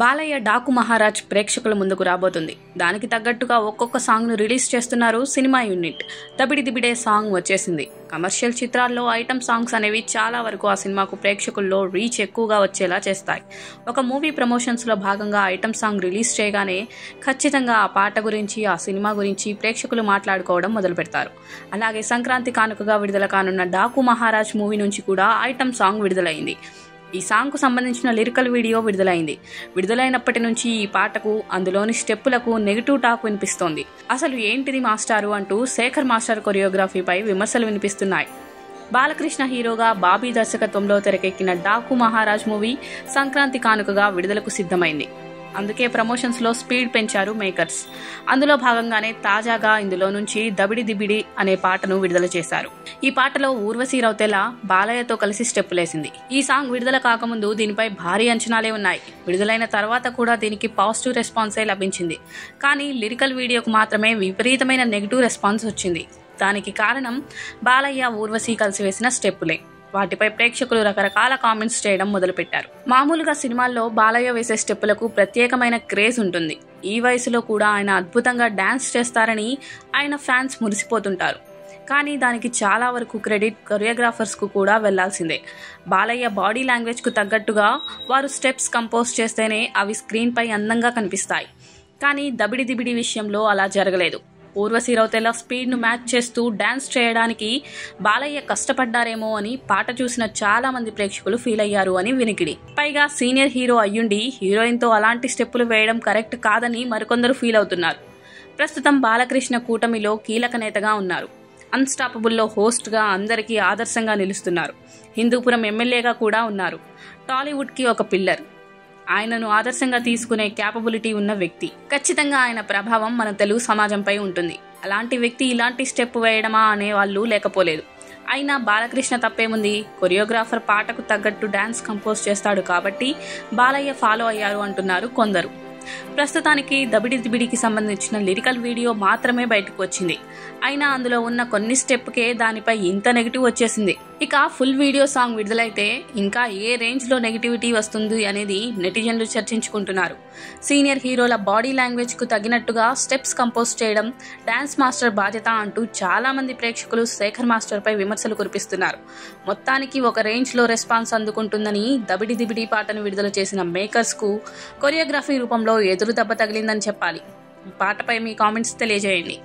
బాలయ్య డాకు మహారాజ్ ప్రేక్షకుల ముందుకు రాబోతుంది. దానికి తగ్గట్టుగా ఒక్కొక్క సాంగ్ను రిలీజ్ చేస్తున్నారు సినిమా యూనిట్. దబిడి దిబిడే సాంగ్ వచ్చేసింది. కమర్షియల్ చిత్రాల్లో ఐటమ్ సాంగ్స్ అనేవి చాలా వరకు ఆ సినిమాకు ప్రేక్షకుల్లో రీచ్ ఎక్కువగా వచ్చేలా చేస్తాయి. ఒక మూవీ ప్రమోషన్స్లో భాగంగా ఐటమ్ సాంగ్ రిలీజ్ చేయగానే ఖచ్చితంగా ఆ పాట గురించి, ఆ సినిమా గురించి ప్రేక్షకులు మాట్లాడుకోవడం మొదలు పెడతారు. అలాగే సంక్రాంతి కానుకగా విడుదల కానున్న డాకు మహారాజ్ మూవీ నుంచి కూడా ఐటమ్ సాంగ్ విడుదలైంది. ఈ సాంగ్కు సంబంధించిన లిరికల్ వీడియో విడుదలైంది. విడుదలైనప్పటి నుంచి ఈ పాటకు, అందులోని స్టెప్పులకు నెగిటివ్ టాక్ వినిపిస్తోంది. అసలు ఏంటిది మాస్టారు అంటూ శేఖర్ మాస్టర్ కొరియోగ్రఫీపై విమర్శలు వినిపిస్తున్నాయి. బాలకృష్ణ హీరోగా బాబీ దర్శకత్వంలో తెరకెక్కిన డాకు మహారాజ్ మూవీ సంక్రాంతి కానుకగా విడుదలకు సిద్ధమైంది. అందుకే ప్రమోషన్స్ లో స్పీడ్ పెంచారు మేకర్స్. అందులో భాగంగానే తాజాగా ఇందులో నుంచి దబిడి దిబిడి అనే పాటను విడుదల చేశారు. ఈ పాటలో ఊర్వశీ రౌతెల బాలయ్యతో కలిసి స్టెప్పులేసింది. ఈ సాంగ్ విడుదల కాకముందు దీనిపై భారీ అంచనాలే ఉన్నాయి. విడుదలైన తర్వాత కూడా దీనికి పాజిటివ్ రెస్పాన్సే లభించింది. కానీ లిరికల్ వీడియోకు మాత్రమే విపరీతమైన నెగిటివ్ రెస్పాన్స్ వచ్చింది. దానికి కారణం బాలయ్య, ఊర్వశీ కలిసి వేసిన స్టెప్పులే. వాటిపై ప్రేక్షకులు రకరకాల కామెంట్స్ చేయడం మొదలుపెట్టారు. మామూలుగా సినిమాల్లో బాలయ్య వేసే స్టెప్పులకు ప్రత్యేకమైన క్రేజ్ ఉంటుంది. ఈ వయసులో కూడా ఆయన అద్భుతంగా డాన్స్ చేస్తారని ఆయన ఫ్యాన్స్ మురిసిపోతుంటారు. కానీ దానికి చాలా వరకు క్రెడిట్ కొరియోగ్రాఫర్స్ కు కూడా వెళ్లాల్సిందే. బాలయ్య బాడీ లాంగ్వేజ్ కు తగ్గట్టుగా వారు స్టెప్స్ కంపోజ్ చేస్తేనే అవి స్క్రీన్ పై అందంగా కనిపిస్తాయి. కానీ దబిడి దిబిడి విషయంలో అలా జరగలేదు. ఊర్వశీ రౌతెల స్పీడ్ ను మ్యాచ్ చేస్తూ డాన్స్ చేయడానికి బాలయ్య కష్టపడ్డారేమో అని పాట చూసిన చాలా మంది ప్రేక్షకులు ఫీల్ అయ్యారు అని వినికిడి. పైగా సీనియర్ హీరో అయ్యుండి హీరోయిన్ తో అలాంటి స్టెప్పులు వేయడం కరెక్ట్ కాదని మరికొందరు ఫీల్ అవుతున్నారు. ప్రస్తుతం బాలకృష్ణ కూటమిలో కీలక నేతగా ఉన్నారు. అన్స్టాపబుల్లో హోస్ట్ గా అందరికీ ఆదర్శంగా నిలుస్తున్నారు. హిందూపురం ఎమ్మెల్యేగా కూడా ఉన్నారు. టాలీవుడ్ కి ఒక పిల్లర్. ఆయనను ఆదర్శంగా తీసుకునే క్యాపబిలిటీ ఉన్న వ్యక్తి. ఖచ్చితంగా ఆయన ప్రభావం మన తెలుగు సమాజంపై ఉంటుంది. అలాంటి వ్యక్తి ఇలాంటి స్టెప్ వేయడమా అనే వాళ్ళు లేకపోలేదు. అయినా బాలకృష్ణ తప్పేముంది? కొరియోగ్రాఫర్ పాటకు తగ్గట్టు డాన్స్ కంపోజ్ చేస్తాడు కాబట్టి బాలయ్య ఫాలో అయ్యారు అంటున్నారు కొందరు. ప్రస్తుతానికి దబిడి దిబిడికి సంబంధించిన లిరికల్ వీడియో మాత్రమే బయటకు వచ్చింది. అయినా అందులో ఉన్న కొన్ని స్టెప్కే దానిపై ఇంత నెగిటివ్ వచ్చేసింది. ఇక ఫుల్ వీడియో సాంగ్ విడుదలైతే ఇంకా ఏ రేంజ్ లో నెగిటివిటీ వస్తుంది అనేది నెటిజన్లు చర్చించుకుంటున్నారు. సీనియర్ హీరోల బాడీ లాంగ్వేజ్ కు తగినట్టుగా స్టెప్స్ కంపోజ్ చేయడం డాన్స్ మాస్టర్ బాధ్యత అంటూ చాలా మంది ప్రేక్షకులు శేఖర్ మాస్టర్ పై విమర్శలు కురిపిస్తున్నారు. మొత్తానికి ఒక రేంజ్ లో రెస్పాన్స్ అందుకుంటుందని దబిడి దిబిడి పాటను విడుదల చేసిన మేకర్స్ కు కొరియోగ్రఫీ రూపంలో ఎదురు దెబ్బ తగిలిందని చెప్పాలి. ఈ పాటపై మీ కామెంట్స్ తెలియజేయండి.